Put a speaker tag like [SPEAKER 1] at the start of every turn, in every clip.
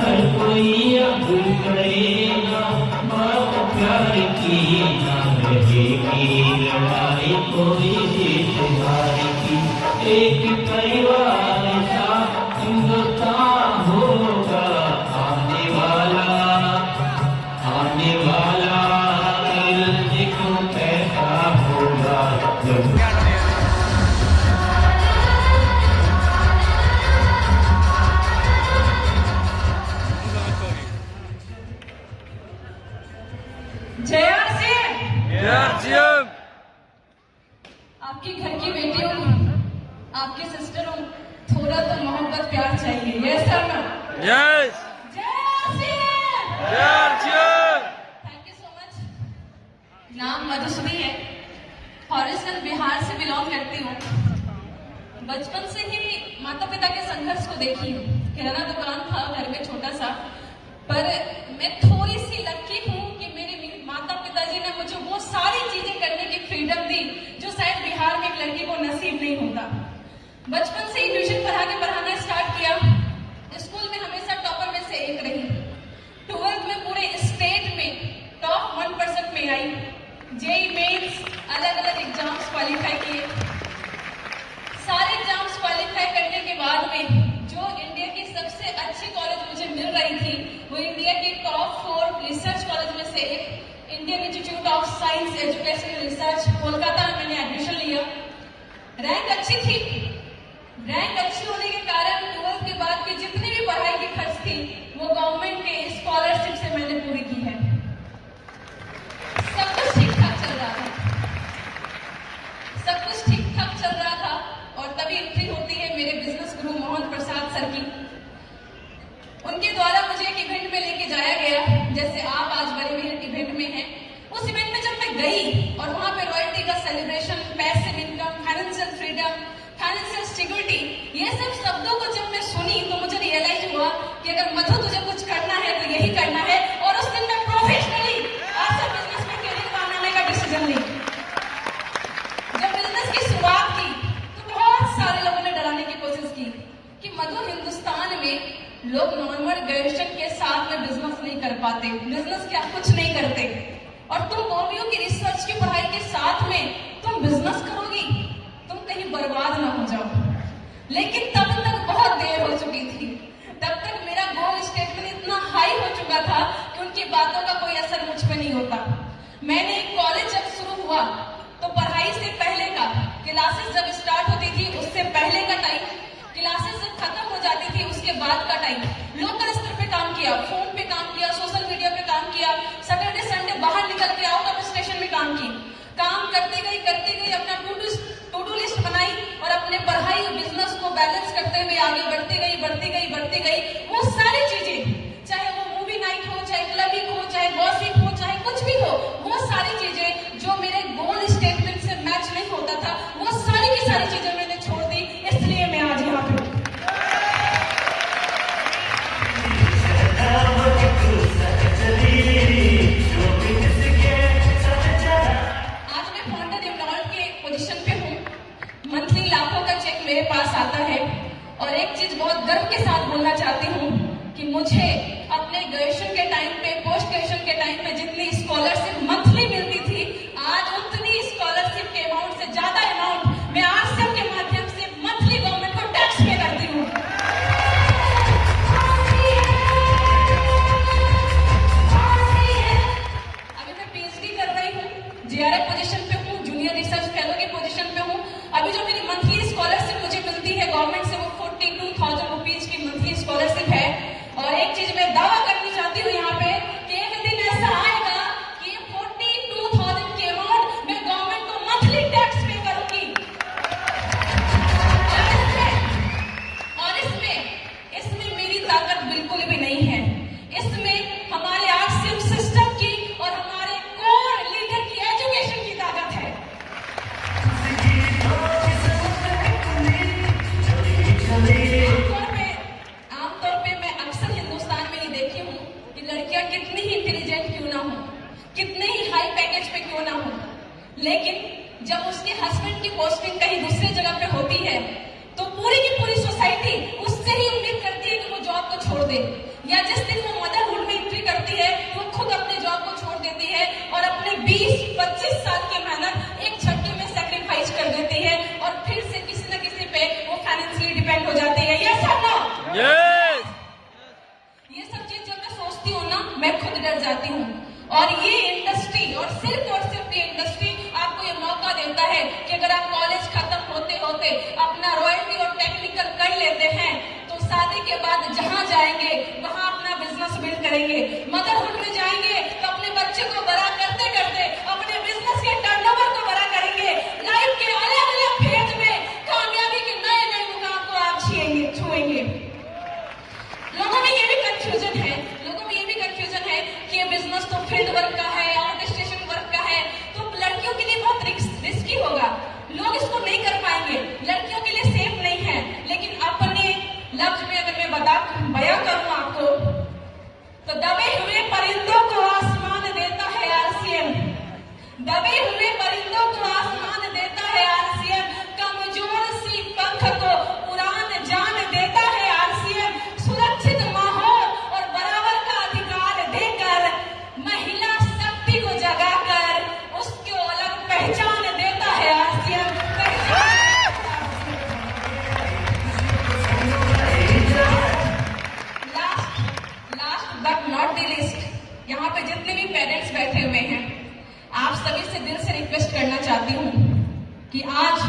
[SPEAKER 1] हर कोई अब करेगा बात प्यार की, ना रहेगी लड़ाई कोई जीत हार की। एक परिवार सा हिंदुस्तान होगा आने वाला कल देखो कैसा होगा।
[SPEAKER 2] आपके घर की बेटी हूँ, आपकी सिस्टर हूँ, थोड़ा तो मोहब्बत प्यार चाहिए। यस सर ना?
[SPEAKER 3] Yes.
[SPEAKER 2] Thank you so much. नाम मधुश्री है, हॉरिजन बिहार से बिलोंग करती हूँ। बचपन से ही माता पिता के संघर्ष को देखी हूँ। किराना दुकान था घर में छोटा सा, पर मैं थोड़ी सी लकी हूँ कि मेरे माता पिताजी ने मुझे वो सारी चीजें करने की फ्रीडम दी जो शायद बिहार में एक लड़की को नसीब नहीं होता। बचपन से ही ट्यूशन पढ़ाना स्टार्ट किया। स्कूल में हमेशा टॉपर में से एक रही। 12th में पूरे स्टेट में टॉप 1% में आई। जेई मेंस अलग अलग एग्जाम्स क्वालिफाई किए। सारे एग्जाम्स क्वालिफाई करने के बाद में जो इंडिया की सबसे अच्छी कॉलेज मुझे मिल रही थी वो इंडिया की टॉप 4 रिसर्च कॉलेज में से एक Indian institute of science education research Kolkata में मैंने एडमिशन लिया। रैंक अच्छी थी। रैंक अच्छी होने के कारण 12th के बाद की जितनी भी पढ़ाई की खर्च थी वो गवर्नमेंट के स्कॉलरशिप से मैंने पूरी की है। सब कुछ ठीक ठाक चल रहा था। सब कुछ ठीक ठाक चल रहा था और तभी एंट्री होती है मेरे बिजनेस गुरु मोहन प्रसाद सर की। उनके द्वारा मुझे एक इवेंट में लेके जाया गया, जैसे आप आज बड़े इवेंट में हैं। उस इवेंट में जब मैं गई और वहां पे रॉयल्टी का celebration, passive income, financial freedom, financial security, ये सब शब्दों को जब मैं सुनी तो मुझे रियलाइज हुआ कि अगर मधु तुझे कुछ करना है तो यही करना है। और उस दिन मैं प्रोफेशनली आज बिजनेस में करियर बनाने का डिसीजन ली। जब बिजनेस की शुरुआत की तो बहुत सारे लोगों ने डराने की कोशिश की कि मधु, हिंदुस्तान में लोग नॉर्मल ग्रेजुएशन के साथ में बिजनेस नहीं कर पाते, बिजनेस क्या कुछ नहीं करते, और तुम बोल रही हो कि रिसर्च की पढ़ाई के साथ में तुम बिजनेस करोगी, तुम कहीं बर्बाद ना हो जाओ। लेकिन तब तक बहुत देर हो चुकी थी। तब तक मेरा गोल स्टेटमेंट इतना हाई हो चुका था कि उनकी बातों का कोई असर मुझ पे नहीं होता। मैंने कॉलेज जब शुरू हुआ तो पढ़ाई से पहले का, क्लासेस जब स्टार्ट होती थी उससे पहले का टाइम, क्लासेस जब खत्म हो जाती थी उसके बाद का टाइम, लोकल स्तर पे काम किया, फोन पे काम किया, सोशल मीडिया पे काम किया, सैटरडे संडे बाहर निकल के आउट ऑफ स्टेशन में काम की। काम करते गई अपना टू डू लिस्ट बनाई और अपने पढ़ाई और बिजनेस को बैलेंस करते हुए आगे बढ़ती गई। वो सारी चीजें, चाहे वो मूवी नाइट हो, चाहे क्लबिंग हो, चाहे गॉसिप हो, चाहे कुछ भी हो, वो सारी चीजें जो मेरे गोल स्टेटमेंट से मैच नहीं होता था, वो सारी की सारी चीजें मैंने छोड़ दी। इसलिए मैं आज यहाँ पे मेरे पास आता है। और एक चीज बहुत गर्व के साथ बोलना चाहती हूँ कि मुझे अपने ग्रेजुएशन के टाइम पे, पोस्ट ग्रेजुएशन के टाइम पे जितनी स्कॉलरशिप मंथली मिलती थी, आज उतनी स्कॉलरशिप के अमाउंट से ज्यादा अमाउंट मैं आरसीएम के माध्यम से मंथली गवर्नमेंट को टैक्स पे करती हूँ। अभी मैं पीएचडी कर रही हूँ, जेआरएफ पोजीशन पे हूँ, जूनियर रिसर्च फेलो की पोजीशन पे हूँ। अभी जो मेरी मंथली स्कॉलरशिप मुझे मिलती है गवर्नमेंट से वो 42,000 रुपीज की मंथली स्कॉलरशिप है। और एक चीज मैं दावा करनी चाहती हूँ यहाँ पे कि एक दिन ऐसा आएगा कि 42,000 के अमाउंट मैं गवर्नमेंट को मंथली टैक्स पे करूंगी। और इसमें मेरी ताकत बिल्कुल भी नहीं है। इसमें हमारे आरसीएम सिस्टम की और हमारे कोर लीडर की एजुकेशन की ताकत है। आमतौर पे मैं अक्सर हिंदुस्तान में ये देखी हूँ कि लड़कियां कितनी ही इंटेलिजेंट क्यों ना हो, कितने ही हाई पैकेज पे क्यों ना हो, लेकिन जब उसके हस्बैंड की पोस्टिंग कहीं दूसरी जगह पे होती है तो पूरी की पूरी सोसाइटी उससे ही उम्मीद करती है कि वो जॉब को छोड़ दे, या जिस दिन वो मदरहुड में एंट्री करती है वो खुद अपने जॉब को छोड़ देती है और अपने 20-25 साल की मेहनत एक झटके में सैक्रिफाइस कर देती है और फिर से किसी न किसी पे वो फाइनेंशियली डिपेंड हो जाती है। यस और नो? ये सब चीज जब मैं सोचती हूँ ना, मैं खुद डर जाती हूँ। और ये इंडस्ट्री और सिर्फ ये इंडस्ट्री आपको ये मौका देता है कि अगर आप कॉलेज खत्म होते होते अपना रॉयल्टी और टेक्निकल कर लेते हैं तो शादी के बाद जहां जाएंगे वहां अपना बिजनेस बिल्ड करेंगे, मदरहुड में जाएंगे तो अपने बच्चे को बड़ा करते करते अपने बिजनेस के टर्नओवर को बड़ा करेंगे। लाइफ के अलग अलग फेज में कामयाबी के नए नए मुकाम को आप छुएंगे। लोगों में ये भी कंफ्यूजन है कि ये बिजनेस तो फील्ड वर्क का है, ऑर्केस्ट्रेशन वर्क का है, तो लड़कियों के लिए बहुत रिस्की होगा, लोग इसको नहीं कर पाएंगे, लड़कियों के लिए सेफ नहीं है। लेकिन अपने लफ्ज में अगर मैं बयां करूं आपको, तो दबे हुए परिंदों को आसमान देता है आरसीएम, दबे हुए परिंदों को आसमान देता है आरसीएम, कमजोर सी पंख को उड़ान जान देता है आरसीएम, सुरक्षित माहौल और बराबर का अधिकार देकर महिला शक्ति को जगाकर उसको अलग पहचान देता है RCM. Last but not the list, यहाँ पे जितने भी पेरेंट्स बैठे हुए हैं, आप सभी से दिल से रिक्वेस्ट करना चाहती हूँ कि आज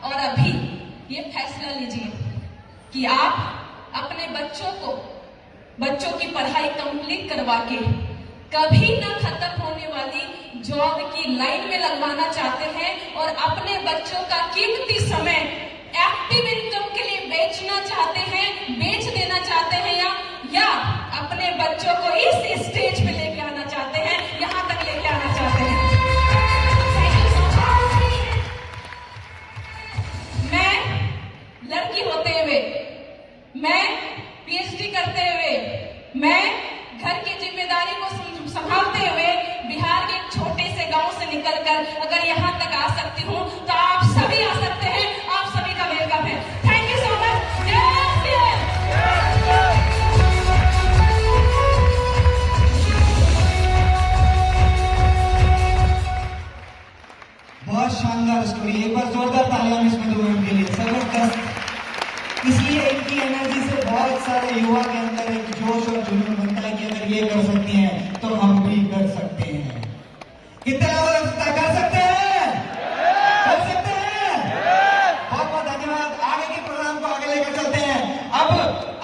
[SPEAKER 2] और अभी ये फैसला लीजिए कि आप अपने बच्चों की पढ़ाई कंप्लीट करवा के कभी न खत्म होने वाली जॉब की लाइन में लगवाना चाहते हैं और अपने बच्चों का कीमती समय एक्टिव इनकम के लिए बेचना चाहते हैं, बेच देना चाहते हैं, या अपने बच्चों को इस स्टेज पे लेके आना चाहते हैं, यहां तक लेके आना चाहते हैं। मैं लड़की होते हुए, मैं पीएचडी करते हुए, मैं घर की जिम्मेदारी को संभालते हुए बिहार के एक छोटे से गांव से निकलकर अगर यहां तक आ सकती हूं तो आप सभी आ सकते हैं। आप सभी का वेलकम है। Thank you so much.
[SPEAKER 3] बहुत शानदार स्टोरी, एक बार जोरदार तालियां इसमें दो के लिए, जबरदस्त। इसलिए इनकी एनर्जी से बहुत सारे युवा के अंदर एक जोश और जुनून बनता है कि अगर ये कर सकती हैं तो हम भी कर सकते हैं। कितने लोग कर सकते हैं? कर सकते हैं। बहुत बहुत धन्यवाद। आगे के प्रोग्राम को आगे लेकर चलते हैं। अब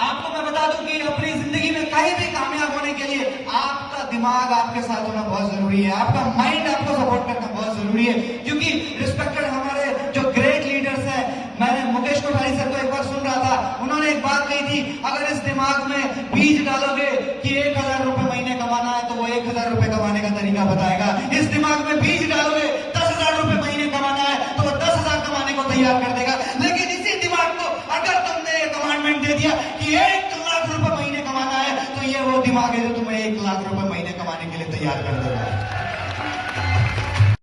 [SPEAKER 3] आपको मैं बता दूं कि अपनी जिंदगी में कहीं भी कामयाब होने के लिए आपका दिमाग आपके साथ होना बहुत जरूरी है, आपका माइंड आपको सपोर्ट करना बहुत जरूरी है। क्योंकि रिस्पेक्टेड हमारे जो ग्रेट लीडर्स हैं, मैंने मुकेश कोठारी सर को एक बार सुन रहा था, उन्होंने एक बात कही थी, अगर इस दिमाग में बीज डालोगे कि 1000 रुपए महीने कमाना है तो वो 1000 रुपए कमाने का तरीका बताएगा। इस दिमाग में बीज डालोगे 10,000 रुपए महीने कमाना है तो वो 10,000 कमाने को तैयार कर देगा। लेकिन इसी दिमाग को अगर तुमने कमांडमेंट दे दिया कि 1 लाख रुपए महीने कमाना है तो ये वो दिमाग है जो तुम्हें 1 लाख रुपए महीने कमाने के लिए तैयार कर देगा।